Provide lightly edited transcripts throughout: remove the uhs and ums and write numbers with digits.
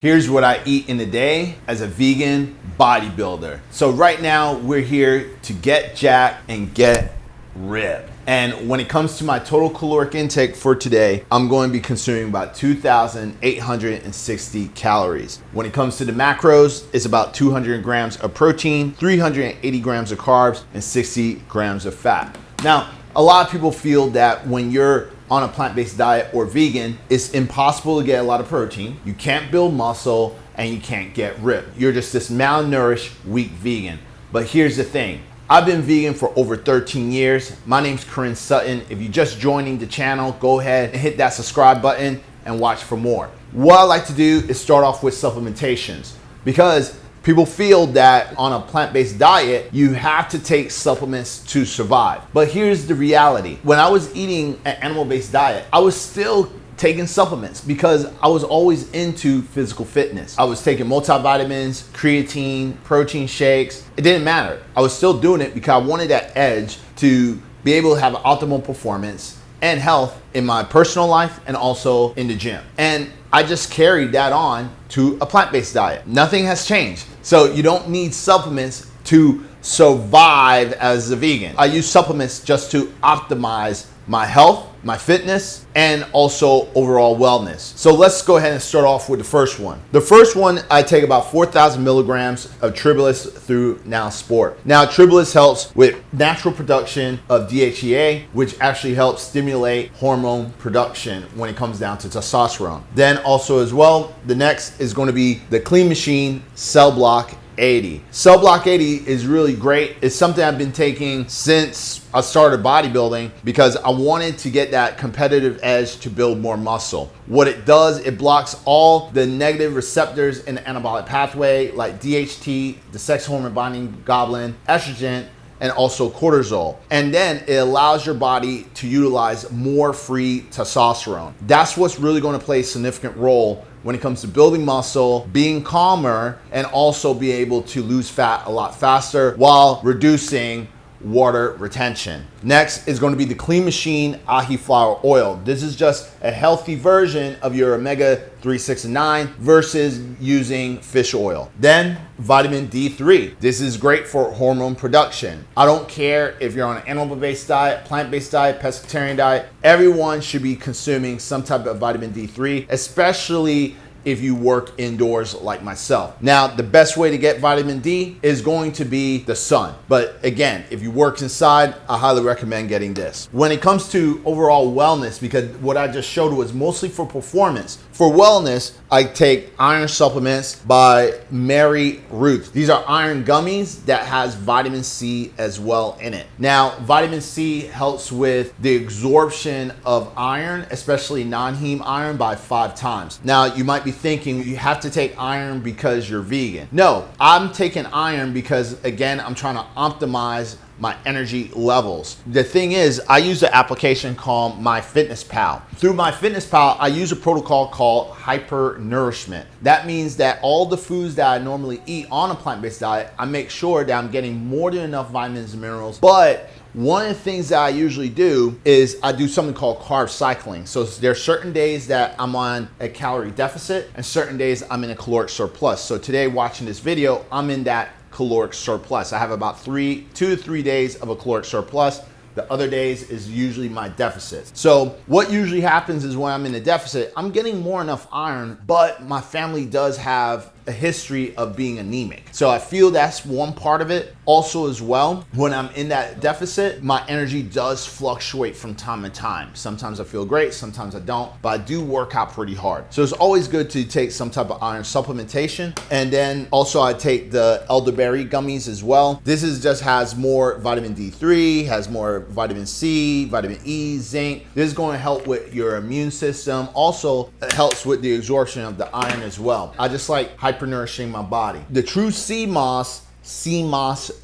Here's what I eat in a day as a vegan bodybuilder. So right now we're here to get jacked and get ripped. And when it comes to my total caloric intake for today, I'm going to be consuming about 2,860 calories. When it comes to the macros, it's about 200 grams of protein, 380 grams of carbs, and 60 grams of fat. Now, a lot of people feel that when you're on a plant-based diet or vegan, it's impossible to get a lot of protein, you can't build muscle, and you can't get ripped. You're just this malnourished, weak vegan. But here's the thing. I've been vegan for over 13 years. My name's Corinne Sutton. If you're just joining the channel, go ahead and hit that subscribe button and watch for more. What I like to do is start off with supplementations because people feel that on a plant-based diet, you have to take supplements to survive. But here's the reality. When I was eating an animal-based diet, I was still taking supplements because I was always into physical fitness. I was taking multivitamins, creatine, protein shakes. It didn't matter. I was still doing it because I wanted that edge to be able to have optimal performance and health in my personal life and also in the gym. And I just carried that on to a plant-based diet. Nothing has changed. So you don't need supplements to survive as a vegan. I use supplements just to optimize my health, my fitness, and also overall wellness. So let's go ahead and start off with the first one. The first one, I take about 4,000 milligrams of Tribulus through Now Sport. Now, Tribulus helps with natural production of DHEA, which actually helps stimulate hormone production when it comes down to testosterone. Then also as well, the next is going to be the Clean Machine Cell Block 80. Cell Block 80 is really great. It's something I've been taking since I started bodybuilding because I wanted to get that competitive edge to build more muscle. What it does, it blocks all the negative receptors in the anabolic pathway like DHT, the sex hormone binding globulin, estrogen, and also cortisol. And then it allows your body to utilize more free testosterone. That's what's really going to play a significant role when it comes to building muscle, being calmer, and also be able to lose fat a lot faster while reducing water retention. Next is going to be the Clean Machine Ahi Flower Oil. This is just a healthy version of your omega-3, 6, and 9 versus using fish oil. Then vitamin D3. This is great for hormone production. I don't care if you're on an animal-based diet, plant-based diet, pescatarian diet, everyone should be consuming some type of vitamin D3, especially if you work indoors like myself. Now, the best way to get vitamin D is going to be the sun. But again, if you work inside, I highly recommend getting this. When it comes to overall wellness, because what I just showed was mostly for performance, for wellness, I take iron supplements by Mary Ruth. These are iron gummies that has vitamin C as well in it. Now, vitamin C helps with the absorption of iron, especially non-heme iron, by 5 times. Now, you might be thinking you have to take iron because you're vegan. No, I'm taking iron because, again, I'm trying to optimize my energy levels. The thing is, I use an application called MyFitnessPal. Through MyFitnessPal, I use a protocol called hypernourishment. That means that all the foods that I normally eat on a plant-based diet, I make sure that I'm getting more than enough vitamins and minerals. But one of the things that I usually do is I do something called carb cycling. So there are certain days that I'm on a calorie deficit and certain days I'm in a caloric surplus. So today, watching this video, I'm in that caloric surplus. I have about 2 to 3 days of a caloric surplus. The other days is usually my deficit. So what usually happens is when I'm in a deficit, I'm getting more enough iron, but my family does have a history of being anemic. So I feel that's one part of it. Also as well, when I'm in that deficit, my energy does fluctuate from time to time. Sometimes I feel great, sometimes I don't, but I do work out pretty hard. So it's always good to take some type of iron supplementation. And then also I take the elderberry gummies as well. This is just has more vitamin D3, has more vitamin C, vitamin E, zinc. This is going to help with your immune system. Also, it helps with the absorption of the iron as well. I just like hypernourishing my body. The True Sea Moss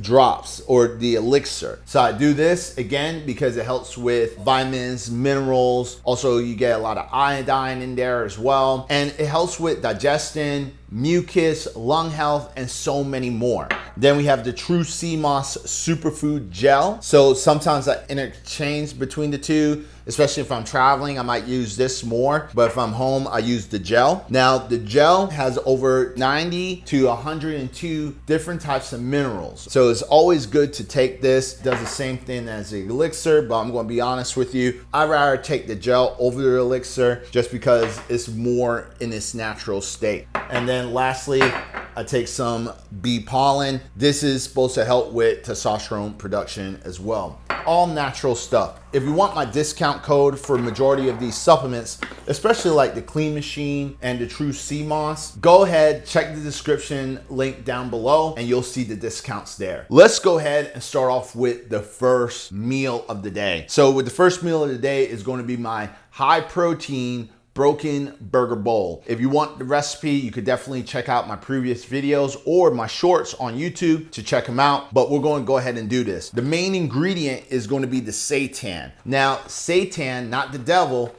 drops, or the elixir. So I do this again because it helps with vitamins, minerals. Also, you get a lot of iodine in there as well. And it helps with digestion, mucus, lung health, and so many more. Then we have the True Sea Moss Superfood Gel. So sometimes I interchange between the two. especially if I'm traveling, I might use this more, but if I'm home, I use the gel. Now, the gel has over 90 to 102 different types of minerals. So it's always good to take this. It does the same thing as the elixir, but I'm gonna be honest with you, I'd rather take the gel over the elixir just because it's more in its natural state. And then lastly, I take some bee pollen. This is supposed to help with testosterone production as well. All natural stuff. If you want my discount code for majority of these supplements, especially like the Clean Machine and the True Sea Moss, go ahead, check the description link down below and you'll see the discounts there. Let's go ahead and start off with the first meal of the day. So with the first meal of the day is going to be my high protein broken burger bowl. If you want the recipe, you could definitely check out my previous videos or my shorts on YouTube to check them out, but we're going to go ahead and do this. The main ingredient is going to be the seitan. Now, seitan, not the devil,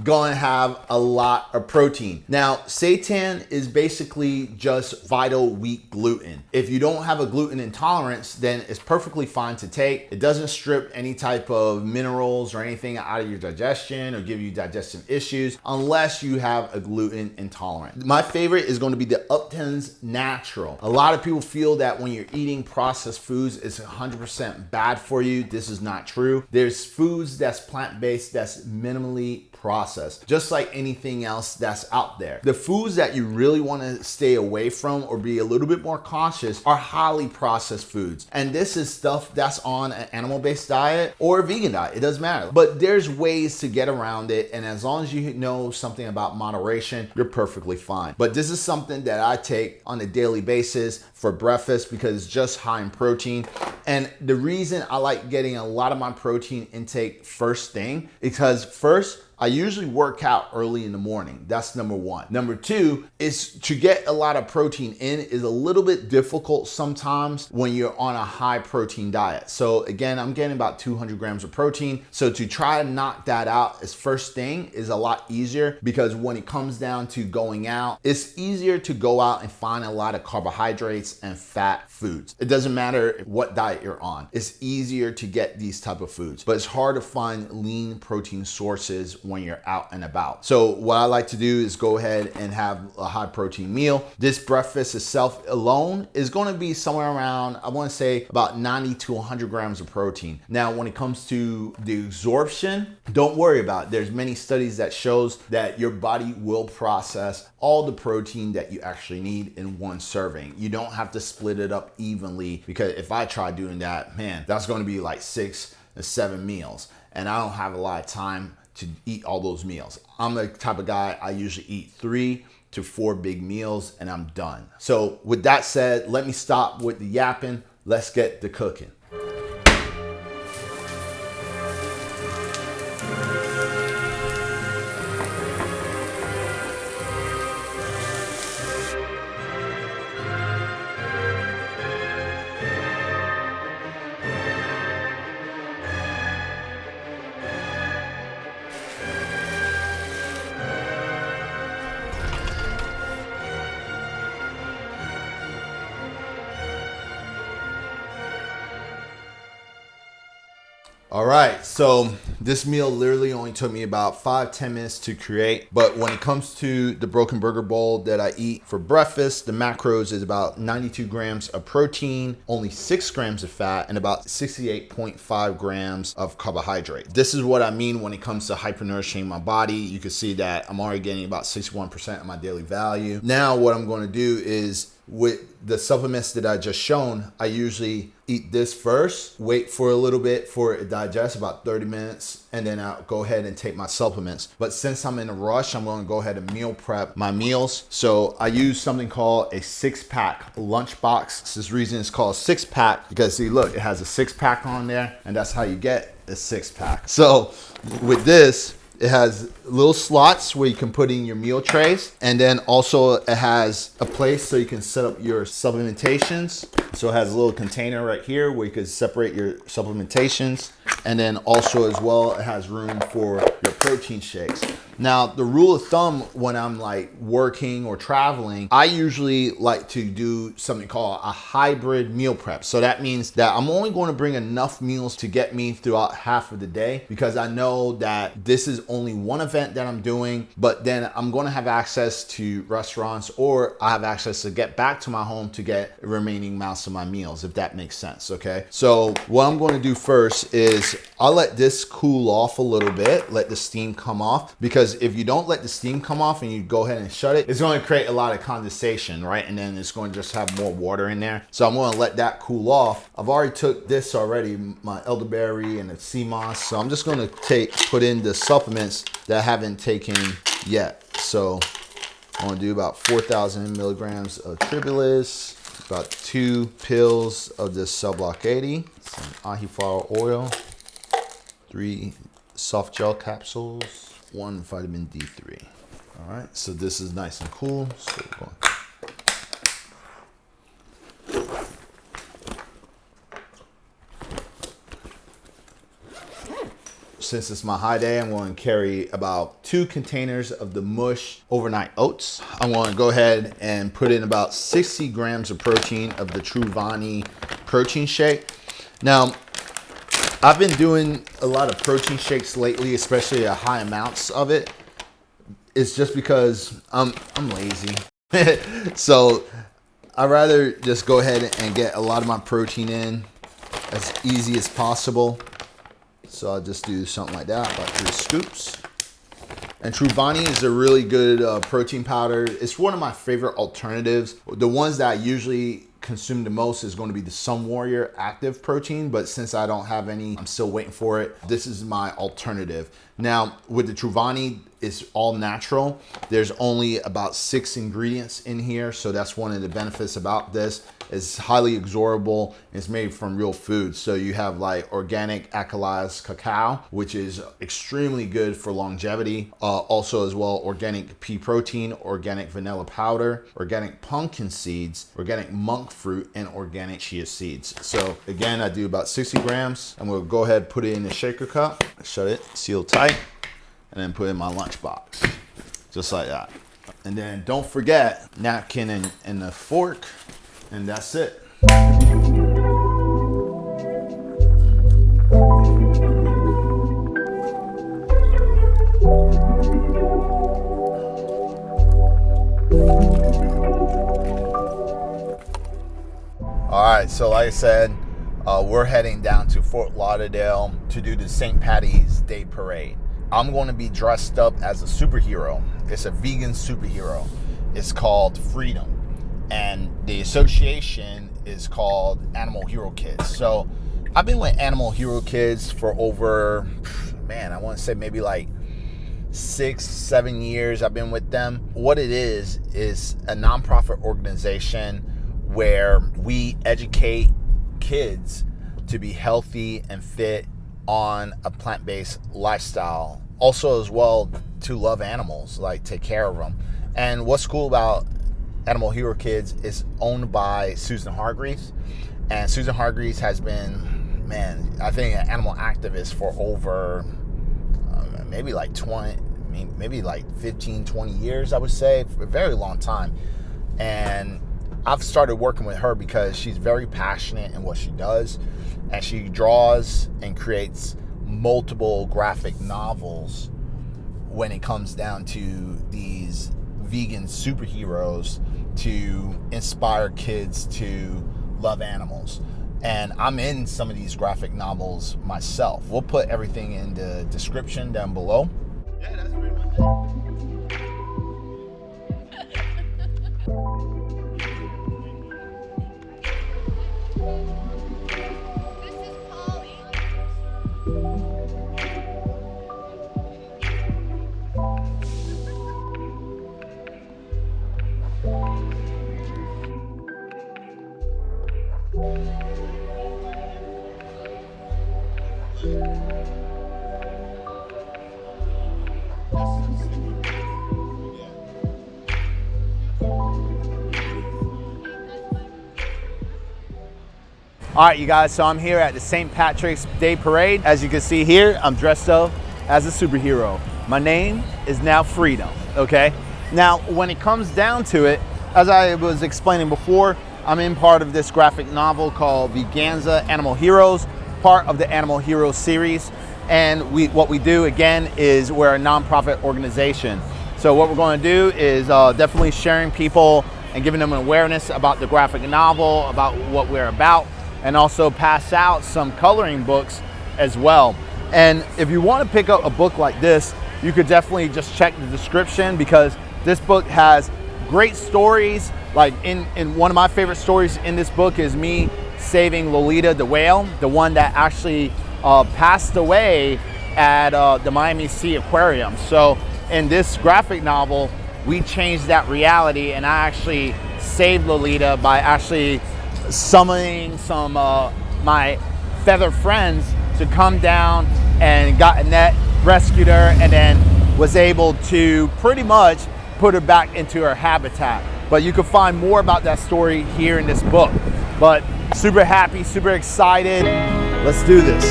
going to have a lot of protein. Now, seitan is basically just vital wheat gluten. If you don't have a gluten intolerance, then it's perfectly fine to take. It doesn't strip any type of minerals or anything out of your digestion or give you digestive issues unless you have a gluten intolerance. My favorite is going to be the Upton's Natural. A lot of people feel that when you're eating processed foods, it's 100% bad for you. This is not true. There's foods that's plant-based that's minimally processed, just like anything else that's out there. The foods that you really want to stay away from or be a little bit more cautious are highly processed foods. And this is stuff that's on an animal-based diet or a vegan diet. It doesn't matter. But there's ways to get around it. And as long as you know something about moderation, you're perfectly fine. But this is something that I take on a daily basis for breakfast because it's just high in protein. And the reason I like getting a lot of my protein intake first thing, because first, I usually work out early in the morning. That's number one. Number two is to get a lot of protein in is a little bit difficult sometimes when you're on a high protein diet. So again, I'm getting about 200 grams of protein. So to try to knock that out as first thing is a lot easier because when it comes down to going out, it's easier to go out and find a lot of carbohydrates and fat foods. It doesn't matter what diet you're on. It's easier to get these type of foods, but it's hard to find lean protein sources when you're out and about. So what I like to do is go ahead and have a high protein meal. This breakfast itself alone is going to be somewhere around, I want to say about 90 to 100 grams of protein. Now, when it comes to the absorption, don't worry about it. There's many studies that shows that your body will process all the protein that you actually need in one serving. You don't have to split it up evenly because if I try doing that, man, that's going to be like 6 to 7 meals. And I don't have a lot of time to eat all those meals. I'm the type of guy, I usually eat 3 to 4 big meals and I'm done. So with that said, let me stop with the yapping. Let's get to cooking. All right, so this meal literally only took me about 5-10 minutes to create. But when it comes to the broken burger bowl that I eat for breakfast, the macros is about 92 grams of protein, only 6 grams of fat, and about 68.5 grams of carbohydrate. This is what I mean when it comes to hypernourishing my body. You can see that I'm already getting about 61% of my daily value. Now what I'm going to do is with the supplements that I just shown, I usually eat this first, wait for a little bit for it to digest, about 30 minutes, and then I'll go ahead and take my supplements. But since I'm in a rush, I'm going to go ahead and meal prep my meals. So I use something called a 6-pack lunchbox. This reason it's called 6-pack because see, look, it has a 6-pack on there, and that's how you get a 6-pack. So with this, it has little slots where you can put in your meal trays. And then also it has a place so you can set up your supplementations. So it has a little container right here where you can separate your supplementations. And then also as well, it has room for your protein shakes. Now, the rule of thumb when I'm like working or traveling, I usually like to do something called a hybrid meal prep. So that means that I'm only going to bring enough meals to get me throughout half of the day, because I know that this is only one event that I'm doing, but then I'm going to have access to restaurants, or I have access to get back to my home to get the remaining amounts of my meals, if that makes sense. Okay. So what I'm going to do first is I'll let this cool off a little bit, let the steam come off, because if you don't let the steam come off and you go ahead and shut it, it's going to create a lot of condensation, right? And then it's going to just have more water in there. So I'm going to let that cool off. I've already took this already, my elderberry and the sea moss. So I'm just going to put in the supplements that I haven't taken yet. So I'm going to do about 4,000 milligrams of Tribulus, about 2 pills of this Cell Block 80, some ahi flower oil, 3 soft gel capsules, 1 vitamin D3. All right, so this is nice and cool. So we're going. Since it's my high day, I'm going to carry about 2 containers of the Mush overnight oats. I'm going to go ahead and put in about 60 grams of protein of the Truvani protein shake. Now, I've been doing a lot of protein shakes lately, especially at high amounts of it. It's just because I'm lazy. So I'd rather just go ahead and get a lot of my protein in as easy as possible. So I'll just do something like that, about 3 scoops. And Truvani is a really good protein powder. It's one of my favorite alternatives. The ones that I usually consume the most is going to be the Sun Warrior active protein, but since I don't have any, I'm still waiting for it. This is my alternative. Now with the Truvani, it's all natural. There's only about 6 ingredients in here, so that's one of the benefits about this. It's highly absorbable. It's made from real food. So you have like organic alkalized cacao, which is extremely good for longevity. Also as well, organic pea protein, organic vanilla powder, organic pumpkin seeds, organic monk fruit, and organic chia seeds. So again, I do about 60 grams, and we'll go ahead and put it in the shaker cup, shut it, seal tight, and then put it in my lunch box, just like that. And then don't forget napkin and the fork, and that's it. All right, so like I said, we're heading down to Fort Lauderdale to do the St. Patty's Day Parade. I'm going to be dressed up as a superhero. It's a vegan superhero. It's called Freedom. And the association is called Animal Hero Kids. So I've been with Animal Hero Kids for over, man, I want to say maybe like 6-7 years I've been with them. What it is a nonprofit organization where we educate kids to be healthy and fit on a plant-based lifestyle. Also as well to love animals, like take care of them. And what's cool about Animal Hero Kids is owned by Susan Hargreaves. And Susan Hargreaves has been, man, I think an animal activist for over maybe like 15, 20 years, I would say, for a very long time. And I've started working with her because she's very passionate in what she does, and she draws and creates multiple graphic novels when it comes down to these vegan superheroes to inspire kids to love animals. And I'm in some of these graphic novels myself. We'll put everything in the description down below. Yeah, that's pretty much it. All right, you guys, so I'm here at the St. Patrick's Day Parade. As you can see here, I'm dressed up as a superhero. My name is now Freedom, okay? Now, when it comes down to it, as I was explaining before, I'm in part of this graphic novel called Veganza Animal Heroes, part of the Animal Heroes series. And what we do, again, is we're a nonprofit organization. So what we're going to do is definitely sharing people and giving them an awareness about the graphic novel, about what we're about, and also pass out some coloring books as well. And if you want to pick up a book like this, you could definitely just check the description, because this book has great stories. Like in one of my favorite stories in this book is me saving Lolita the whale, the one that actually passed away at the Miami Sea Aquarium. So in this graphic novel, we changed that reality, and I actually saved Lolita by actually summoning some my feather friends to come down and got a net, rescued her, and then was able to pretty much put her back into her habitat. But you can find more about that story here in this book. But super happy, super excited. Let's do this.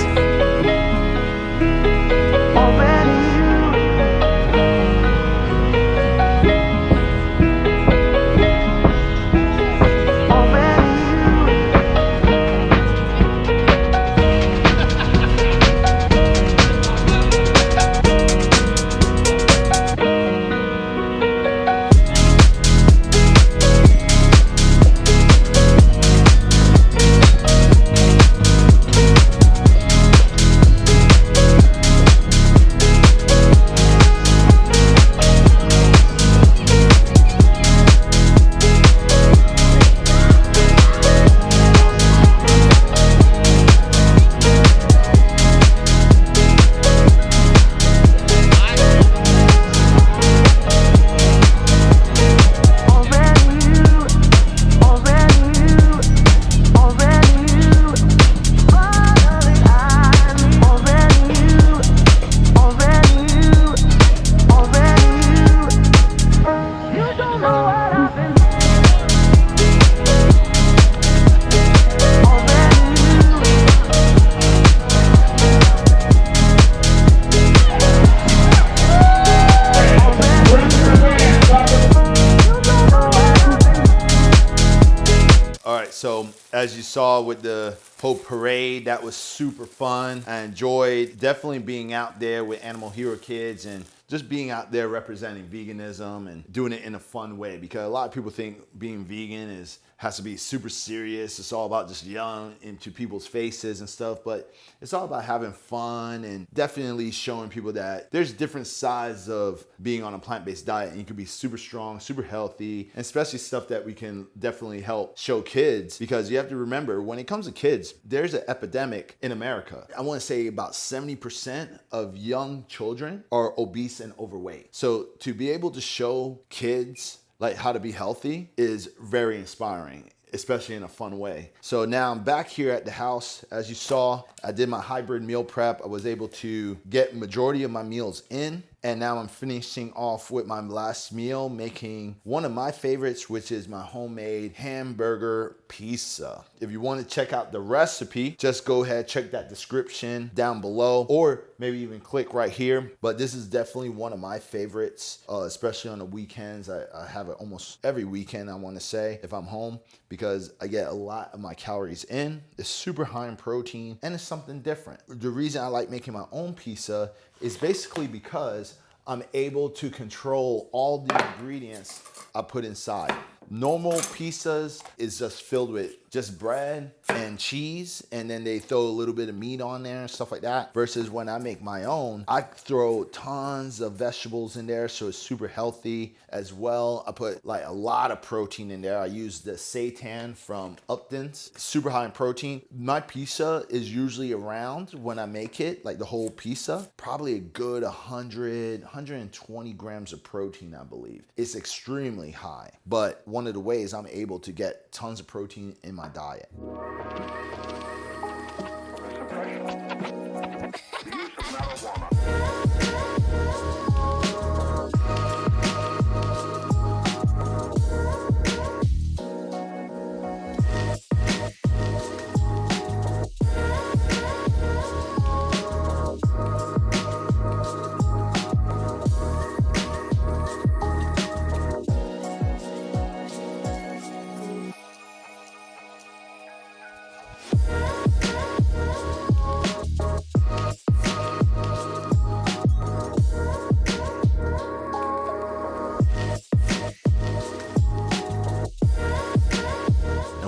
So as you saw with the whole parade, that was super fun. I enjoyed definitely being out there with Animal Hero kids and just being out there representing veganism and doing it in a fun way, because a lot of people think being vegan has to be super serious. It's all about just yelling into people's faces and stuff, but it's all about having fun and definitely showing people that there's different sides of being on a plant-based diet, and you can be super strong, super healthy, and especially stuff that we can definitely help show kids, because you have to remember, when it comes to kids, there's an epidemic in America. I want to say about 70% of young children are obese and overweight. So to be able to show kids like how to be healthy is very inspiring, especially in a fun way. So now I'm back here at the house. As you saw, I did my hybrid meal prep. I was able to get majority of my meals in, and now I'm finishing off with my last meal, making one of my favorites, which is my homemade hamburger pizza. If you want to check out the recipe, just go ahead, check that description down below, or maybe even click right here. But this is definitely one of my favorites, especially on the weekends. I have it almost every weekend, I want to say, if I'm home, because I get a lot of my calories in. It's super high in protein, and it's something different. The reason I like making my own pizza is basically because I'm able to control all the ingredients I put inside. Normal pizzas is just filled with just bread and cheese, and then they throw a little bit of meat on there and stuff like that. Versus when I make my own, I throw tons of vegetables in there, so it's super healthy as well. I put like a lot of protein in there. I use the seitan from Upton's, super high in protein. My pizza is usually around, when I make it, like the whole pizza, probably a good 120 grams of protein, I believe. It's extremely high, but one of the ways I'm able to get tons of protein in my diet.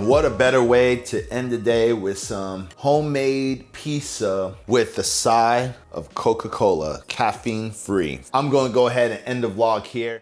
And what a better way to end the day with some homemade pizza with a side of Coca-Cola, caffeine free. I'm gonna go ahead and end the vlog here.